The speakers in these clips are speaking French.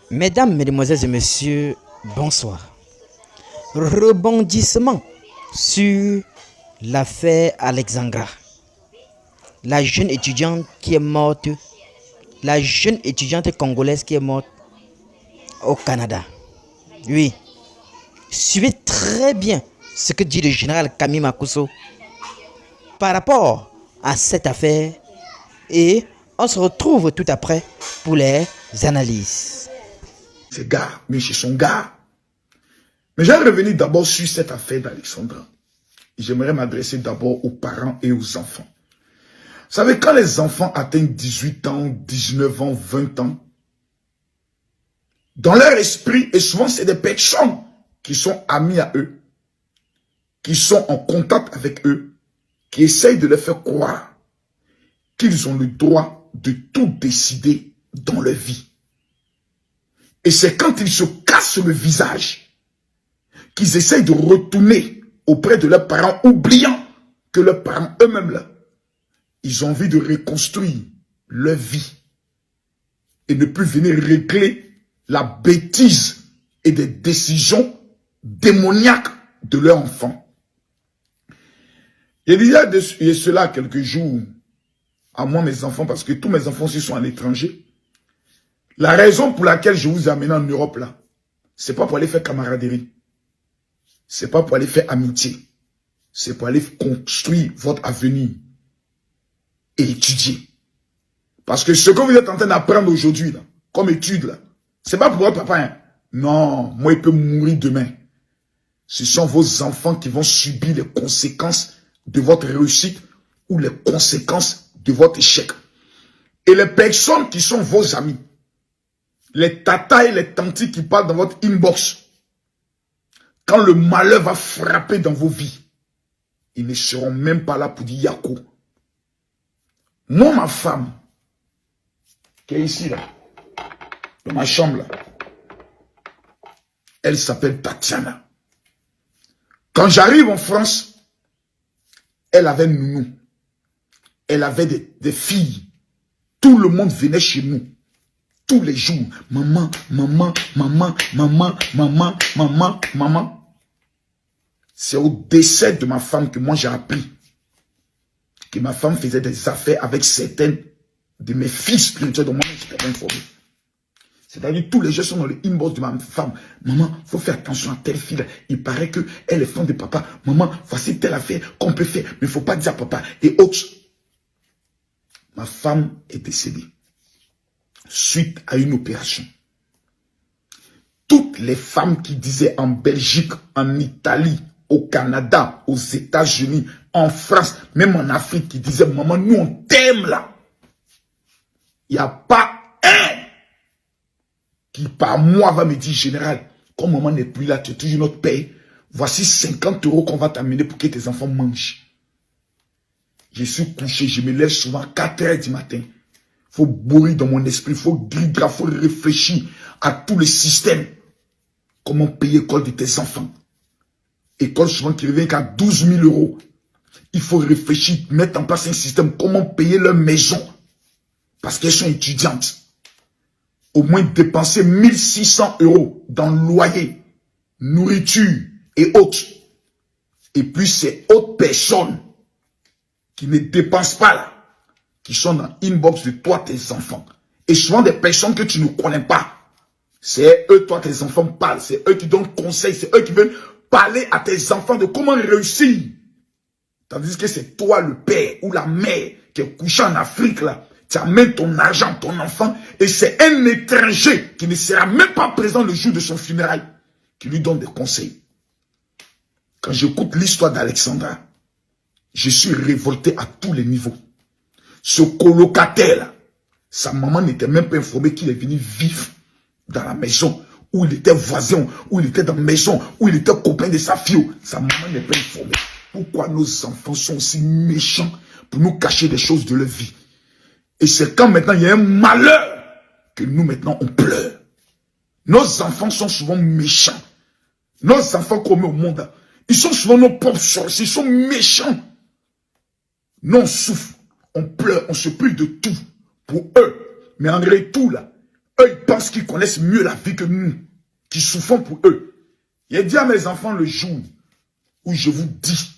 Mesdames, Mesdemoiselles et Messieurs, bonsoir. Rebondissement sur l'affaire Alexandra, la jeune étudiante qui est morte, la jeune étudiante congolaise qui est morte au Canada. Oui, suivez très bien ce que dit le général Camille Makuso par rapport à cette affaire et on se retrouve tout après pour les analyses. C'est gars, mais chez son gars. Mais je vais revenir d'abord sur cette affaire d'Alexandra. J'aimerais m'adresser d'abord aux parents et aux enfants. Vous savez, quand les enfants atteignent 18 ans, 19 ans, 20 ans, dans leur esprit, et souvent c'est des personnes qui sont amies à eux, qui sont en contact avec eux, qui essayent de leur faire croire qu'ils ont le droit de tout décider dans leur vie. Et c'est quand ils se cassent le visage qu'ils essayent de retourner auprès de leurs parents, oubliant que leurs parents eux-mêmes, là, ils ont envie de reconstruire leur vie et ne plus venir régler la bêtise et des décisions démoniaques de leur enfant. Il y a de cela quelques jours à moi, mes enfants, parce que tous mes enfants aussi sont à l'étranger. La raison pour laquelle je vous ai amené en Europe, là, c'est pas pour aller faire camaraderie. C'est pas pour aller faire amitié. C'est pour aller construire votre avenir et étudier. Parce que ce que vous êtes en train d'apprendre aujourd'hui, là, comme étude, là, c'est pas pour votre papa. Hein. Non, moi, il peut mourir demain. Ce sont vos enfants qui vont subir les conséquences de votre réussite ou les conséquences de votre échec. Et les personnes qui sont vos amis, les tatas et les tantis qui parlent dans votre inbox, quand le malheur va frapper dans vos vies, ils ne seront même pas là pour dire Yako. Moi, ma femme, qui est ici, là, dans ma chambre, là, elle s'appelle Tatiana. Quand j'arrive en France, elle avait Nounou. Elle avait des filles. Tout le monde venait chez nous. Tous les jours. Maman, maman, maman, maman, maman, maman, maman. C'est au décès de ma femme que moi j'ai appris que ma femme faisait des affaires avec certaines de mes filles spirituelles dont moi je n'étais pas informé. C'est-à-dire tous les gens sont dans le inbox de ma femme. Maman, il faut faire attention à telle fille. Il paraît qu'elle est femme de papa. Maman, voici telle affaire qu'on peut faire. Mais il ne faut pas dire à papa. Et autres. Ma femme est décédée suite à une opération. Toutes les femmes qui disaient en Belgique, en Italie, au Canada, aux États-Unis, en France, même en Afrique, qui disaient, maman, nous on t'aime là. Il n'y a pas un qui par mois va me dire, général, comme maman n'est plus là, tu es toujours notre père, voici 50 € qu'on va t'amener pour que tes enfants mangent. Je suis couché, je me lève souvent à 4 h du matin. Il faut bourrer dans mon esprit, il faut griller, il faut réfléchir à tous les systèmes. Comment payer l'école de tes enfants. École souvent qui revient qu'à 12 000 €. Il faut réfléchir, mettre en place un système, comment payer leur maison. Parce qu'elles sont étudiantes. Au moins dépenser 1600 € dans le loyer, nourriture et autres. Et puis c'est autres personnes qui ne dépensent pas là, qui sont dans l'inbox de toi, tes enfants. Et souvent des personnes que tu ne connais pas. C'est eux, toi, tes enfants parlent. C'est eux qui donnent conseil. C'est eux qui veulent parler à tes enfants de comment réussir. Tandis que c'est toi, le père ou la mère, qui est couché en Afrique là. Tu amènes ton argent, ton enfant, et c'est un étranger qui ne sera même pas présent le jour de son funérail, qui lui donne des conseils. Quand j'écoute l'histoire d'Alexandra, je suis révolté à tous les niveaux. Ce colocataire, sa maman n'était même pas informée qu'il est venu vivre dans la maison, où il était voisin, où il était dans la maison, où il était copain de sa fille. Sa maman n'est pas informée. Pourquoi nos enfants sont aussi méchants pour nous cacher des choses de leur vie? Et c'est quand maintenant il y a un malheur que nous maintenant on pleure. Nos enfants sont souvent méchants. Nos enfants qu'on met au monde, ils sont souvent nos propres sorciers, ils sont méchants. Nous, on souffre, on pleure, on se prie de tout pour eux. Mais en vrai, tout là, Eux, ils pensent qu'ils connaissent mieux la vie que nous, qui souffrons pour eux. J'ai dit à mes enfants le jour où je vous dis,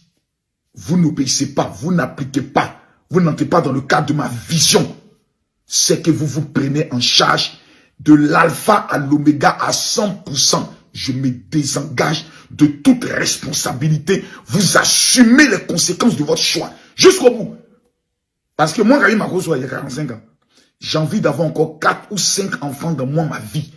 vous n'obéissez pas, vous n'appliquez pas, vous n'entrez pas dans le cadre de ma vision, c'est que vous vous prenez en charge de l'alpha à l'oméga à 100%. Je me désengage de toute responsabilité. Vous assumez les conséquences de votre choix jusqu'au bout. Parce que moi, quand il m'a reçu il y a 45 ans, j'ai envie d'avoir encore 4 ou 5 enfants dans moi, ma vie.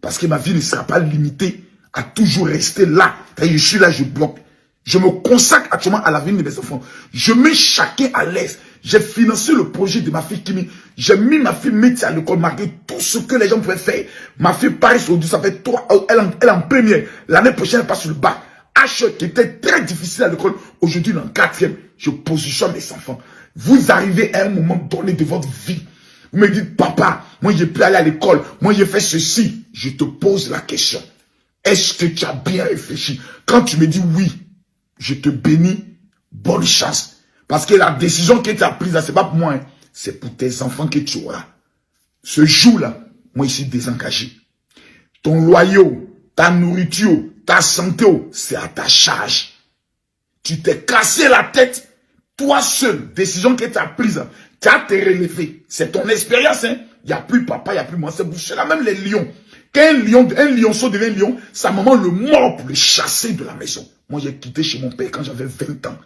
Parce que ma vie ne sera pas limitée à toujours rester là. Je suis là, je bloque. Je me consacre actuellement à l'avenir de mes enfants. Je mets chacun à l'aise. J'ai financé le projet de ma fille Kimi. J'ai mis ma fille métier à l'école malgré tout ce que les gens pouvaient faire. Ma fille Paris aujourd'hui, ça fait 3. Elle est en première. L'année prochaine, elle passe sur le bac. H qui était très difficile à l'école. Aujourd'hui, dans le 4e, je positionne mes enfants. Vous arrivez à un moment donné de votre vie. Vous me dites, papa, moi j'ai pu aller à l'école. Moi j'ai fait ceci. Je te pose la question. Est-ce que tu as bien réfléchi? Quand tu me dis oui, je te bénis, bonne chance. Parce que la décision que tu as prise, ce n'est pas pour moi, hein. C'est pour tes enfants que tu auras. Ce jour-là, moi, je suis désengagé. Ton loyer, ta nourriture, ta santé, c'est à ta charge. Tu t'es cassé la tête, toi seul, décision que tu as prise, tu as te relevé. C'est ton expérience, hein. Il n'y a plus papa, il n'y a plus moi, c'est bouché là, même les lions. Quand un lionceau devient lion, sa maman le mord pour le chasser de la maison. Moi, j'ai quitté chez mon père quand j'avais 20 ans.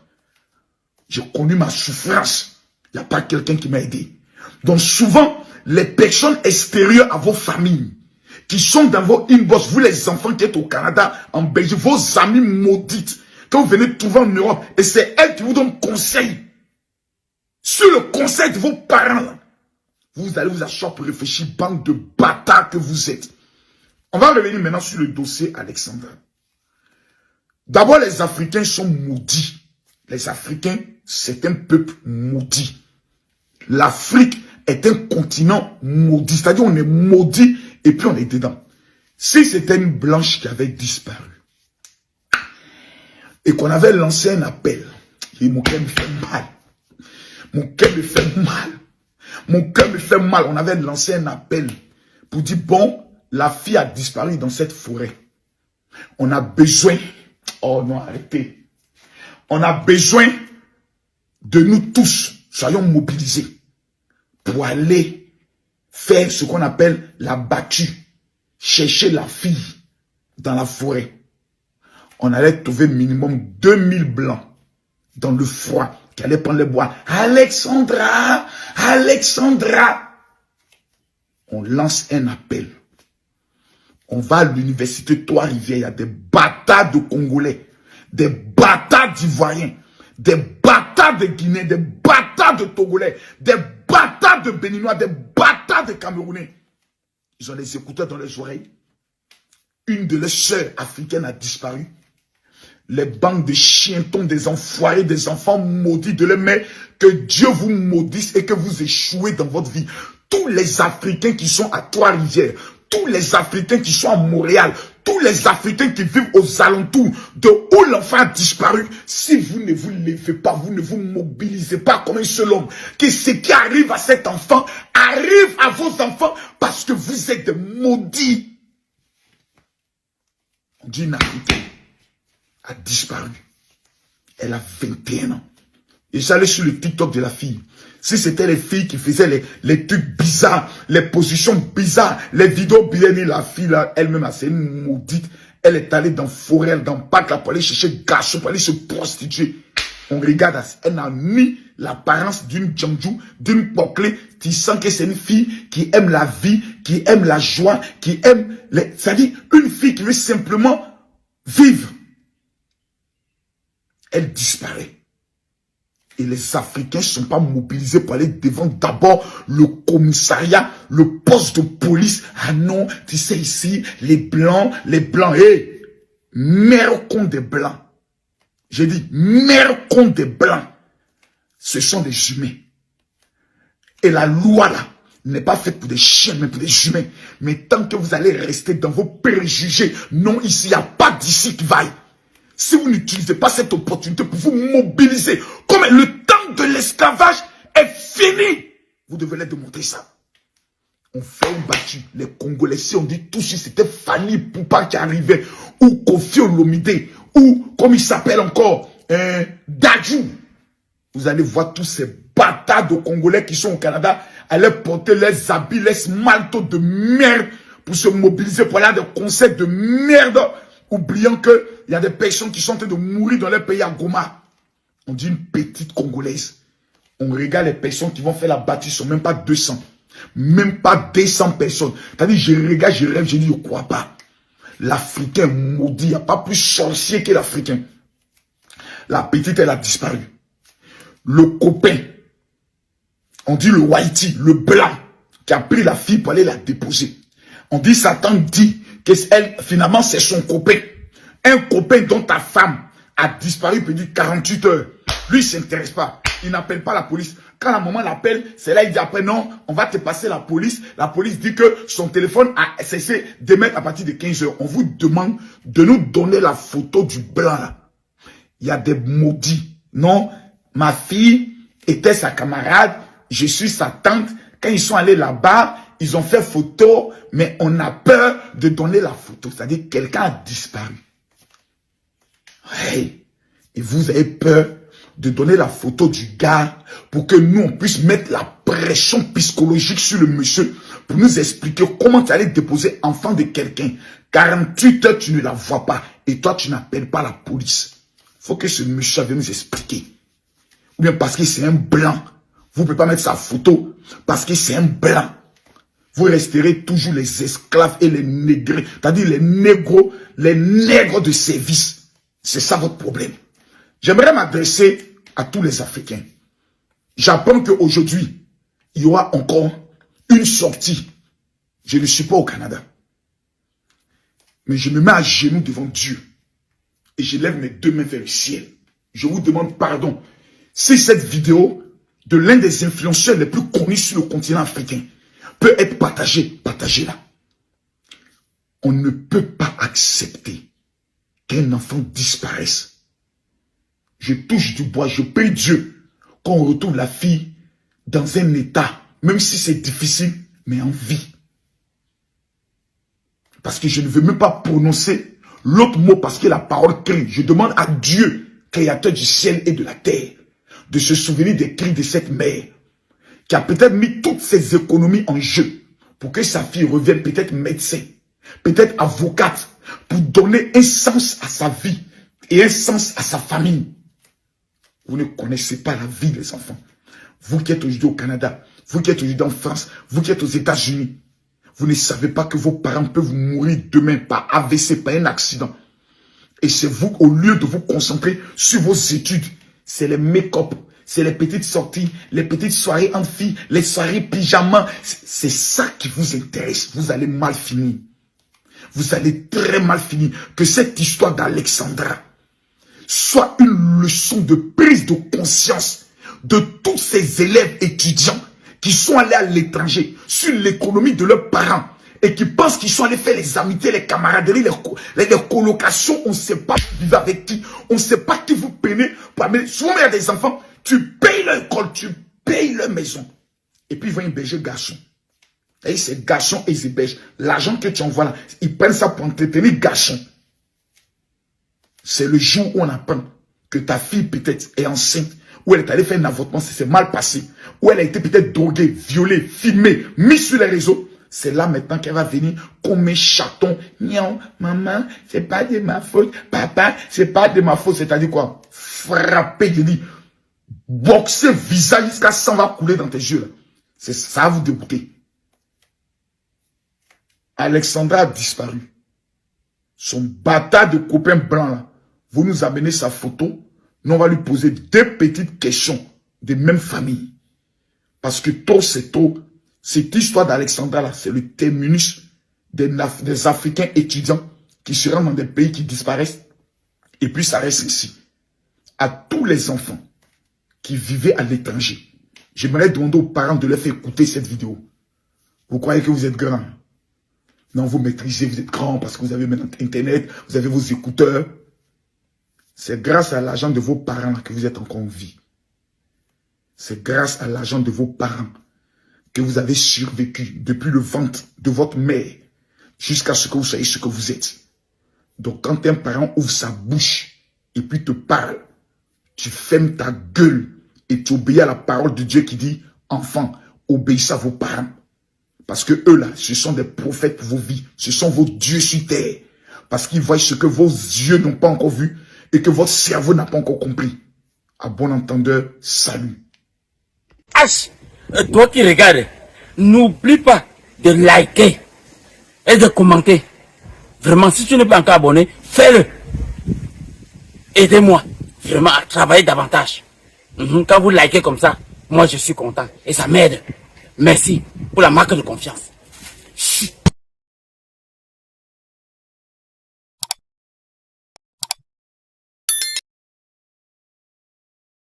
J'ai connu ma souffrance. Il n'y a pas quelqu'un qui m'a aidé. Donc souvent, les personnes extérieures à vos familles, qui sont dans vos inbox, vous les enfants qui êtes au Canada, en Belgique, vos amis maudites, quand vous venez trouver en Europe, et c'est elles qui vous donnent conseil. Sur le conseil de vos parents, là, vous allez vous asseoir pour réfléchir, bande de bâtards que vous êtes. On va revenir maintenant sur le dossier Alexandra. D'abord, les Africains sont maudits. Les Africains, c'est un peuple maudit. L'Afrique est un continent maudit. C'est-à-dire, on est maudit et puis on est dedans. Si c'était une blanche qui avait disparu et qu'on avait lancé un appel, et mon cœur me fait mal. Mon cœur me fait mal. Mon cœur me fait mal. On avait lancé un appel pour dire, bon, la fille a disparu dans cette forêt. On a besoin... Oh non, arrêtez. On a besoin de nous tous, soyons mobilisés pour aller faire ce qu'on appelle la battue, chercher la fille dans la forêt. On allait trouver minimum 2000 blancs dans le froid qui allaient prendre les bois. Alexandra, Alexandra. On lance un appel. On va à l'université Trois-Rivières, il y a des bâtards de Congolais, des bâtards d'Ivoiriens, des bâtards de Guinée, des bâtards de Togolais, des bâtards de Béninois, des bâtards de Camerounais. Ils ont les écouteurs dans les oreilles. Une de leurs sœurs africaines a disparu. Les bandes de chientons, des enfoirés, des enfants maudits de leur mère, que Dieu vous maudisse et que vous échouez dans votre vie. Tous les Africains qui sont à Trois-Rivières, tous les Africains qui sont à Montréal, tous les Africains qui vivent aux alentours de où l'enfant a disparu, si vous ne vous levez pas, vous ne vous mobilisez pas comme un seul homme, que ce qui arrive à cet enfant arrive à vos enfants parce que vous êtes des maudits. On dit une Africaine a disparu. Elle a 21 ans. Et j'allais sur le TikTok de la fille. Si c'était les filles qui faisaient les trucs bizarres, les positions bizarres, les vidéos bizarres, la fille là, elle-même, c'est une maudite. Elle est allée dans la forêt, dans le parc là, pour aller chercher garçon, pour aller se prostituer. On regarde, elle n'a ni l'apparence d'une Djamdjou, d'une Poclé. Tu sens que c'est une fille qui aime la vie, qui aime la joie, qui aime c'est-à-dire une fille qui veut simplement vivre. Elle disparaît. Et les Africains ne sont pas mobilisés pour aller devant d'abord le commissariat, le poste de police. Ah non, tu sais ici, les blancs, hé, mère con des blancs. J'ai dit, mère con des blancs. Ce sont des humains. Et la loi là, n'est pas faite pour des chiens, mais pour des humains. Mais tant que vous allez rester dans vos préjugés, non, ici, il n'y a pas d'ici qui vaille. Si vous n'utilisez pas cette opportunité pour vous mobiliser, comme le temps de l'esclavage est fini, vous devez leur démontrer ça. On fait un battu. Les Congolais, si on dit tout de suite, c'était Fanny Poupa qui arrivait, ou Kofi Olomide, ou, comme il s'appelle encore, Dadju. Vous allez voir tous ces bâtards de Congolais qui sont au Canada aller porter les habits, les manteaux de merde pour se mobiliser pour aller à des concerts de merde, oubliant qu'il y a des personnes qui sont en train de mourir dans leur pays à Goma. On dit une petite Congolaise. On regarde les personnes qui vont faire la battue, ils ne sont même pas 200. Même pas 200 personnes. C'est-à-dire, je regarde, je rêve, je dis, je ne crois pas. L'Africain maudit, il n'y a pas plus sorcier que l'Africain. La petite, elle a disparu. Le copain, on dit le whitey, le blanc, qui a pris la fille pour aller la déposer. On dit, Satan dit que elle, finalement, c'est son copain. Un copain dont ta femme a disparu depuis 48 heures. Lui, il ne s'intéresse pas. Il n'appelle pas la police. Quand la maman l'appelle, c'est là, il dit après, non, on va te passer la police. La police dit que son téléphone a cessé d'émettre à partir de 15 heures. On vous demande de nous donner la photo du blanc là. Il y a des maudits. Non, ma fille était sa camarade, je suis sa tante. Quand ils sont allés là-bas, ils ont fait photo, mais on a peur de donner la photo. C'est-à-dire que quelqu'un a disparu. Hey, et vous avez peur de donner la photo du gars pour que nous, on puisse mettre la pression psychologique sur le monsieur pour nous expliquer comment tu allais déposer enfant de quelqu'un. 48 heures, tu ne la vois pas et toi, tu n'appelles pas la police. Il faut que ce monsieur vienne nous expliquer. Ou bien parce que c'est un blanc. Vous ne pouvez pas mettre sa photo parce que c'est un blanc. Vous resterez toujours les esclaves et les négrés. C'est-à-dire les nègres de service. C'est ça votre problème. J'aimerais m'adresser à tous les Africains. J'apprends qu'aujourd'hui, il y aura encore une sortie. Je ne suis pas au Canada. Mais je me mets à genoux devant Dieu. Et je lève mes deux mains vers le ciel. Je vous demande pardon. Si cette vidéo de l'un des influenceurs les plus connus sur le continent africain peut être partagée, partagez-la. On ne peut pas accepter qu'un enfant disparaisse. Je touche du bois, je prie Dieu qu'on retrouve la fille dans un état, même si c'est difficile, mais en vie. Parce que je ne veux même pas prononcer l'autre mot parce que la parole crie. Je demande à Dieu, créateur du ciel et de la terre, de se souvenir des cris de cette mère qui a peut-être mis toutes ses économies en jeu pour que sa fille revienne peut-être médecin, peut-être avocate, pour donner un sens à sa vie et un sens à sa famille. Vous ne connaissez pas la vie des enfants. Vous qui êtes aujourd'hui au Canada, vous qui êtes aujourd'hui en France, vous qui êtes aux États-Unis, vous ne savez pas que vos parents peuvent mourir demain par AVC, par un accident. Et c'est vous, au lieu de vous concentrer sur vos études, c'est les make-up, c'est les petites sorties, les petites soirées en filles, les soirées pyjama. C'est ça qui vous intéresse. Vous allez mal finir. Vous allez très mal finir. Que cette histoire d'Alexandra soit une leçon de prise de conscience de tous ces élèves étudiants qui sont allés à l'étranger sur l'économie de leurs parents et qui pensent qu'ils sont allés faire les amitiés, les camaraderies, les colocations. On ne sait pas vivre avec qui. On ne sait pas qui vous prenez pour amener. Souvent, il y a des enfants, tu payes leur école, tu payes leur maison. Et puis, ils vont héberger garçons. Et ces garçons, ils hébergent. L'argent que tu envoies là, ils prennent ça pour entretenir garçons. C'est le jour où on apprend que ta fille peut-être est enceinte, où elle est allée faire un avortement, c'est mal passé, où elle a été peut-être droguée, violée, filmée, mise sur les réseaux. C'est là maintenant qu'elle va venir comme un chaton. Non, maman, c'est pas de ma faute. Papa, c'est pas de ma faute. C'est-à-dire quoi? Frapper, je dis, boxer visage jusqu'à sang va couler dans tes yeux. Là. Ça va vous dégoûter. Alexandra a disparu. Son bâtard de copain blanc là. Vous nous amenez sa photo. Nous on va lui poser deux petites questions de même famille. Parce que tôt c'est tôt. Cette histoire d'Alexandra là, c'est le terminus des Africains étudiants qui se rendent dans des pays qui disparaissent. Et puis ça reste ici. À tous les enfants qui vivaient à l'étranger, j'aimerais demander aux parents de leur faire écouter cette vidéo. Vous croyez que vous êtes grand? Non, vous maîtrisez, vous êtes grand parce que vous avez maintenant Internet, vous avez vos écouteurs. C'est grâce à l'argent de vos parents que vous êtes encore en vie. C'est grâce à l'argent de vos parents que vous avez survécu depuis le ventre de votre mère jusqu'à ce que vous soyez ce que vous êtes. Donc quand un parent ouvre sa bouche et puis te parle, tu fermes ta gueule et tu obéis à la parole de Dieu qui dit, enfant, obéissez à vos parents. Parce que eux là, ce sont des prophètes pour vos vies. Ce sont vos dieux sur terre. Parce qu'ils voient ce que vos yeux n'ont pas encore vu et que votre cerveau n'a pas encore compris. À bon entendeur, salut. H, toi qui regardes, n'oublie pas de liker et de commenter. Vraiment, si tu n'es pas encore abonné, fais-le. Aidez-moi vraiment à travailler davantage. Quand vous likez comme ça, moi je suis content et ça m'aide. Merci pour la marque de confiance.